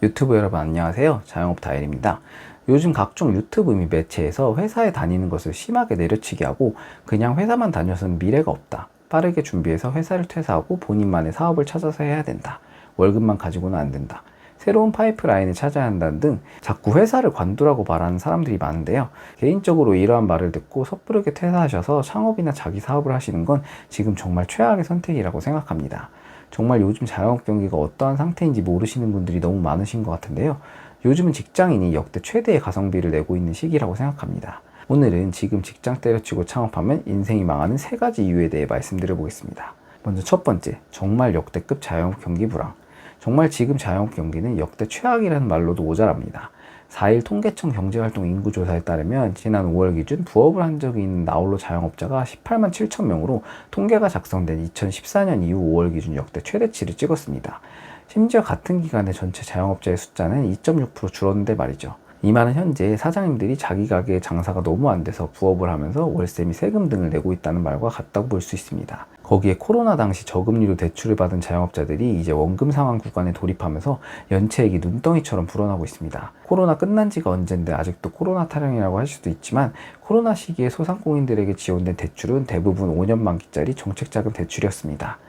유튜브 여러분 안녕하세요. 자영업 다일입니다. 요즘 각종 유튜브 및 매체에서 회사에 다니는 것을 심하게 내려치게 하고 그냥 회사만 다녀서는 미래가 없다. 빠르게 준비해서 회사를 퇴사하고 본인만의 사업을 찾아서 해야 된다. 월급만 가지고는 안 된다. 새로운 파이프라인을 찾아야 한다는 등 자꾸 회사를 관두라고 말하는 사람들이 많은데요. 개인적으로 이러한 말을 듣고 섣부르게 퇴사하셔서 창업이나 자기 사업을 하시는 건 지금 정말 최악의 선택이라고 생각합니다. 정말 요즘 자영업 경기가 어떠한 상태인지 모르시는 분들이 너무 많으신 것 같은데요. 요즘은 직장인이 역대 최대의 가성비를 내고 있는 시기라고 생각합니다. 오늘은 지금 직장 때려치고 창업하면 인생이 망하는 3가지 이유에 대해 말씀드려 보겠습니다. 먼저 첫 번째, 정말 역대급 자영업 경기 불황. 정말 지금 자영업 경기는 역대 최악이라는 말로도 모자랍니다. 4일 통계청 경제활동 인구조사에 따르면 지난 5월 기준 부업을 한 적이 있는 나홀로 자영업자가 18만 7천 명으로 통계가 작성된 2014년 이후 5월 기준 역대 최대치를 찍었습니다. 심지어 같은 기간에 전체 자영업자의 숫자는 2.6% 줄었는데 말이죠. 이 말은 현재 사장님들이 자기 가게의 장사가 너무 안 돼서 부업을 하면서 월세 및 세금 등을 내고 있다는 말과 같다고 볼 수 있습니다. 거기에 코로나 당시 저금리로 대출을 받은 자영업자들이 이제 원금 상환 구간에 돌입하면서 연체액이 눈덩이처럼 불어나고 있습니다. 코로나 끝난 지가 언젠데 아직도 코로나 타령이라고 할 수도 있지만 코로나 시기에 소상공인들에게 지원된 대출은 대부분 5년 만기짜리 정책자금 대출이었습니다.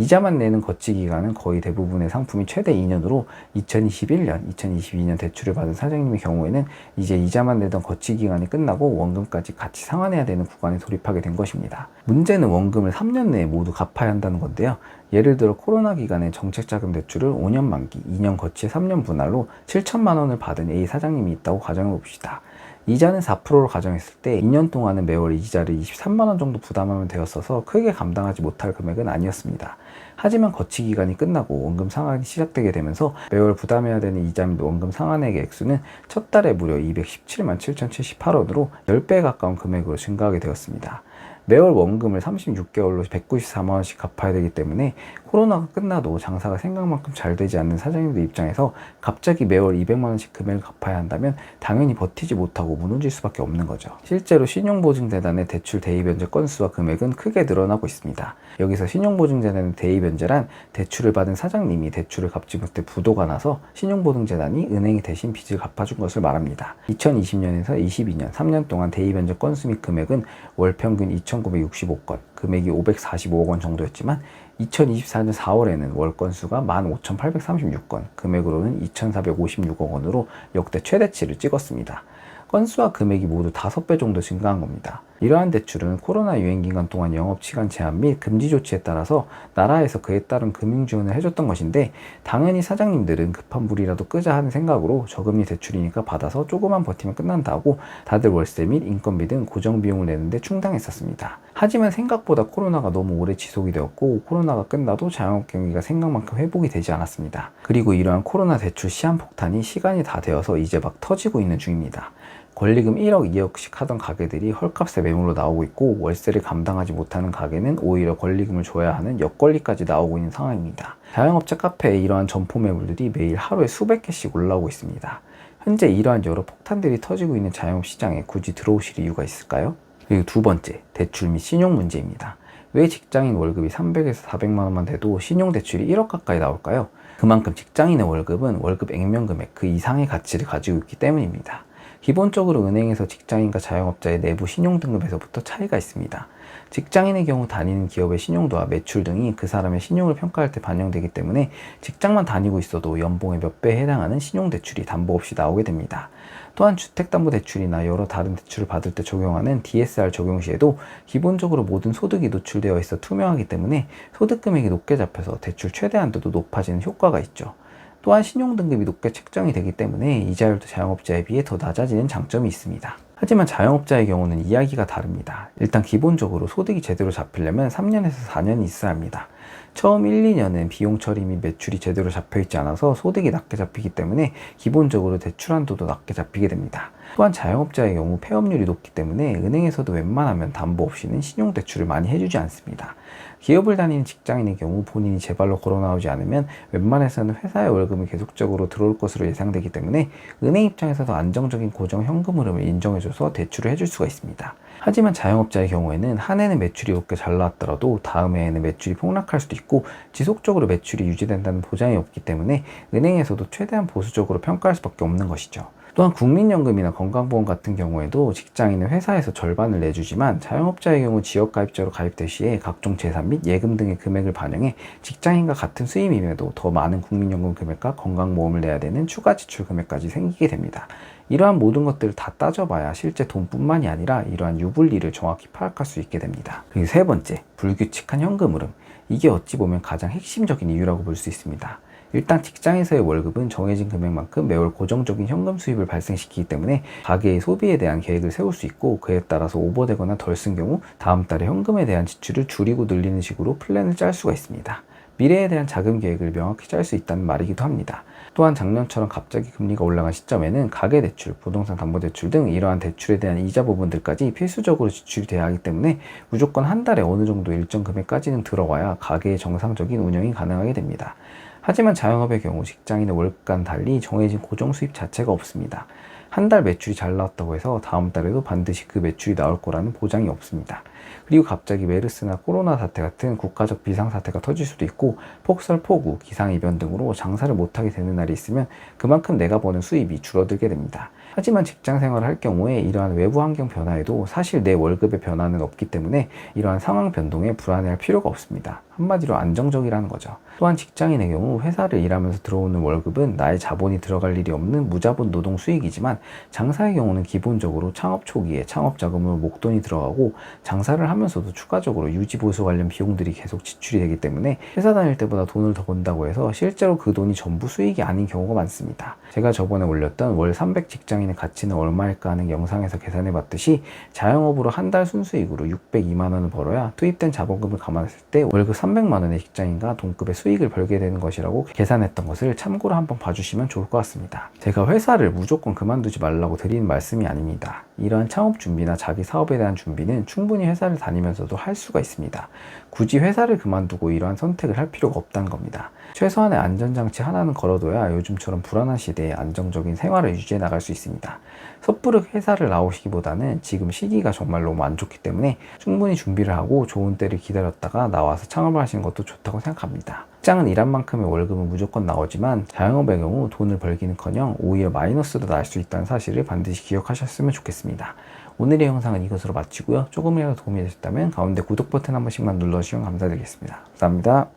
이자만 내는 거치 기간은 거의 대부분의 상품이 최대 2년으로 2021년, 2022년 대출을 받은 사장님의 경우에는 이제 이자만 내던 거치 기간이 끝나고 원금까지 같이 상환해야 되는 구간에 돌입하게 된 것입니다. 문제는 원금을 3년 내에 모두 갚아야 한다는 건데요. 예를 들어 코로나 기간에 정책자금 대출을 5년 만기, 2년 거치에 3년 분할로 7천만 원을 받은 A 사장님이 있다고 가정해 봅시다. 이자는 4%로 가정했을 때 2년 동안은 매월 이자를 23만 원 정도 부담하면 되었어서 크게 감당하지 못할 금액은 아니었습니다. 하지만 거치 기간이 끝나고 원금 상환이 시작되게 되면서 매월 부담해야 되는 이자 및 원금 상환액의 액수는 첫 달에 무려 217만 7,078원으로 10배에 가까운 금액으로 증가하게 되었습니다. 매월 원금을 36개월로 194만 원씩 갚아야 되기 때문에 코로나가 끝나도 장사가 생각만큼 잘 되지 않는 사장님들 입장에서 갑자기 매월 200만 원씩 금액을 갚아야 한다면 당연히 버티지 못하고 무너질 수밖에 없는 거죠. 실제로 신용보증재단의 대출 대입연체 건수와 금액은 크게 늘어나고 있습니다. 여기서 신용보증재단의 대입연체란 대출을 받은 사장님이 대출을 갚지 못해 부도가 나서 신용보증재단이 은행이 대신 빚을 갚아준 것을 말합니다. 2020년에서 22년 3년 동안 대입연체 건수 및 금액은 월 평균 2,965건, 금액이 545억 원 정도였지만 2024년 4월에는 월 건수가 15,836건, 금액으로는 2,456억 원으로 역대 최대치를 찍었습니다. 건수와 금액이 모두 5배 정도 증가한 겁니다. 이러한 대출은 코로나 유행 기간 동안 영업시간 제한 및 금지 조치에 따라서 나라에서 그에 따른 금융 지원을 해줬던 것인데 당연히 사장님들은 급한 불이라도 끄자 하는 생각으로 저금리 대출이니까 받아서 조금만 버티면 끝난다고 다들 월세 및 인건비 등 고정비용을 내는데 충당했었습니다. 하지만 생각보다 코로나가 너무 오래 지속이 되었고 코로나가 끝나도 자영업 경기가 생각만큼 회복이 되지 않았습니다. 그리고 이러한 코로나 대출 시한폭탄이 시간이 다 되어서 이제 막 터지고 있는 중입니다. 권리금 1억, 2억씩 하던 가게들이 헐값에 매물로 나오고 있고 월세를 감당하지 못하는 가게는 오히려 권리금을 줘야 하는 역권리까지 나오고 있는 상황입니다. 자영업자 카페에 이러한 점포 매물들이 매일 하루에 수백 개씩 올라오고 있습니다. 현재 이러한 여러 폭탄들이 터지고 있는 자영업 시장에 굳이 들어오실 이유가 있을까요? 그리고 두 번째, 대출 및 신용 문제입니다. 왜 직장인 월급이 300에서 400만 원만 돼도 신용대출이 1억 가까이 나올까요? 그만큼 직장인의 월급은 월급 액면금액 그 이상의 가치를 가지고 있기 때문입니다. 기본적으로 은행에서 직장인과 자영업자의 내부 신용등급에서부터 차이가 있습니다. 직장인의 경우 다니는 기업의 신용도와 매출 등이 그 사람의 신용을 평가할 때 반영되기 때문에 직장만 다니고 있어도 연봉의 몇 배에 해당하는 신용대출이 담보 없이 나오게 됩니다. 또한 주택담보대출이나 여러 다른 대출을 받을 때 적용하는 DSR 적용 시에도 기본적으로 모든 소득이 노출되어 있어 투명하기 때문에 소득 금액이 높게 잡혀서 대출 최대 한도도 높아지는 효과가 있죠. 또한 신용등급이 높게 책정이 되기 때문에 이자율도 자영업자에 비해 더 낮아지는 장점이 있습니다. 하지만 자영업자의 경우는 이야기가 다릅니다. 일단 기본적으로 소득이 제대로 잡히려면 3년에서 4년이 있어야 합니다. 처음 1, 2년은 비용 처리 및 매출이 제대로 잡혀있지 않아서 소득이 낮게 잡히기 때문에 기본적으로 대출 한도도 낮게 잡히게 됩니다. 또한 자영업자의 경우 폐업률이 높기 때문에 은행에서도 웬만하면 담보 없이는 신용대출을 많이 해주지 않습니다. 기업을 다니는 직장인의 경우 본인이 제 발로 걸어 나오지 않으면 웬만해서는 회사의 월급이 계속적으로 들어올 것으로 예상되기 때문에 은행 입장에서도 안정적인 고정 현금 흐름을 인정해줘서 대출을 해줄 수가 있습니다. 하지만 자영업자의 경우에는 한 해는 매출이 높게 잘 나왔더라도 다음 해에는 매출이 폭락할 수도 있고 지속적으로 매출이 유지된다는 보장이 없기 때문에 은행에서도 최대한 보수적으로 평가할 수밖에 없는 것이죠. 또한 국민연금이나 건강보험 같은 경우에도 직장인은 회사에서 절반을 내주지만 자영업자의 경우 지역가입자로 가입될 시에 각종 재산 및 예금 등의 금액을 반영해 직장인과 같은 수입임에도 더 많은 국민연금 금액과 건강보험을 내야 되는 추가 지출 금액까지 생기게 됩니다. 이러한 모든 것들을 다 따져봐야 실제 돈뿐만이 아니라 이러한 유불리를 정확히 파악할 수 있게 됩니다. 그리고 세 번째, 불규칙한 현금 흐름. 이게 어찌 보면 가장 핵심적인 이유라고 볼 수 있습니다. 일단 직장에서의 월급은 정해진 금액만큼 매월 고정적인 현금 수입을 발생시키기 때문에 가계의 소비에 대한 계획을 세울 수 있고 그에 따라서 오버되거나 덜 쓴 경우 다음 달에 현금에 대한 지출을 줄이고 늘리는 식으로 플랜을 짤 수가 있습니다. 미래에 대한 자금 계획을 명확히 짤 수 있다는 말이기도 합니다. 또한 작년처럼 갑자기 금리가 올라간 시점에는 가계대출, 부동산 담보대출 등 이러한 대출에 대한 이자 부분들까지 필수적으로 지출이 돼야 하기 때문에 무조건 한 달에 어느 정도 일정 금액까지는 들어와야 가계의 정상적인 운영이 가능하게 됩니다. 하지만 자영업의 경우 직장인의 월급과는 달리 정해진 고정 수입 자체가 없습니다. 한 달 매출이 잘 나왔다고 해서 다음 달에도 반드시 그 매출이 나올 거라는 보장이 없습니다. 그리고 갑자기 메르스나 코로나 사태 같은 국가적 비상사태가 터질 수도 있고 폭설, 폭우, 기상이변 등으로 장사를 못하게 되는 날이 있으면 그만큼 내가 버는 수입이 줄어들게 됩니다. 하지만 직장 생활을 할 경우에 이러한 외부 환경 변화에도 사실 내 월급의 변화는 없기 때문에 이러한 상황 변동에 불안해할 필요가 없습니다. 한마디로 안정적이라는 거죠. 또한 직장인의 경우 회사를 일하면서 들어오는 월급은 나의 자본이 들어갈 일이 없는 무자본 노동 수익이지만 장사의 경우는 기본적으로 창업 초기에 창업 자금으로 목돈이 들어가고 장사를 하면서도 추가적으로 유지 보수 관련 비용들이 계속 지출이 되기 때문에 회사 다닐 때보다 돈을 더 번다고 해서 실제로 그 돈이 전부 수익이 아닌 경우가 많습니다. 제가 저번에 올렸던 월 300 직장인의 가치는 얼마일까 하는 영상에서 계산해 봤듯이 자영업으로 한 달 순수익으로 602만 원을 벌어야 투입된 자본금을 감안했을 때 월급 300만 원의 직장인과 동급의 수익을 벌게 되는 것이라고 계산했던 것을 참고로 한번 봐주시면 좋을 것 같습니다. 제가 회사를 무조건 그만두지 말라고 드리는 말씀이 아닙니다. 이러한 창업 준비나 자기 사업에 대한 준비는 충분히 회사를 다니면서도 할 수가 있습니다. 굳이 회사를 그만두고 이러한 선택을 할 필요가 없다는 겁니다. 최소한의 안전장치 하나는 걸어둬야 요즘처럼 불안한 시대에 안정적인 생활을 유지해 나갈 수 있습니다. 섣부르 회사를 나오시기보다는 지금 시기가 정말 너무 안 좋기 때문에 충분히 준비를 하고 좋은 때를 기다렸다가 나와서 창업을 하시는 것도 좋다고 생각합니다. 직장은 일한 만큼의 월급은 무조건 나오지만 자영업의 경우 돈을 벌기는커녕 오히려 마이너스도 날 수 있다는 사실을 반드시 기억하셨으면 좋겠습니다. 오늘의 영상은 이것으로 마치고요. 조금이라도 도움이 되셨다면 가운데 구독 버튼 한 번씩만 눌러주시면 감사드리겠습니다. 감사합니다.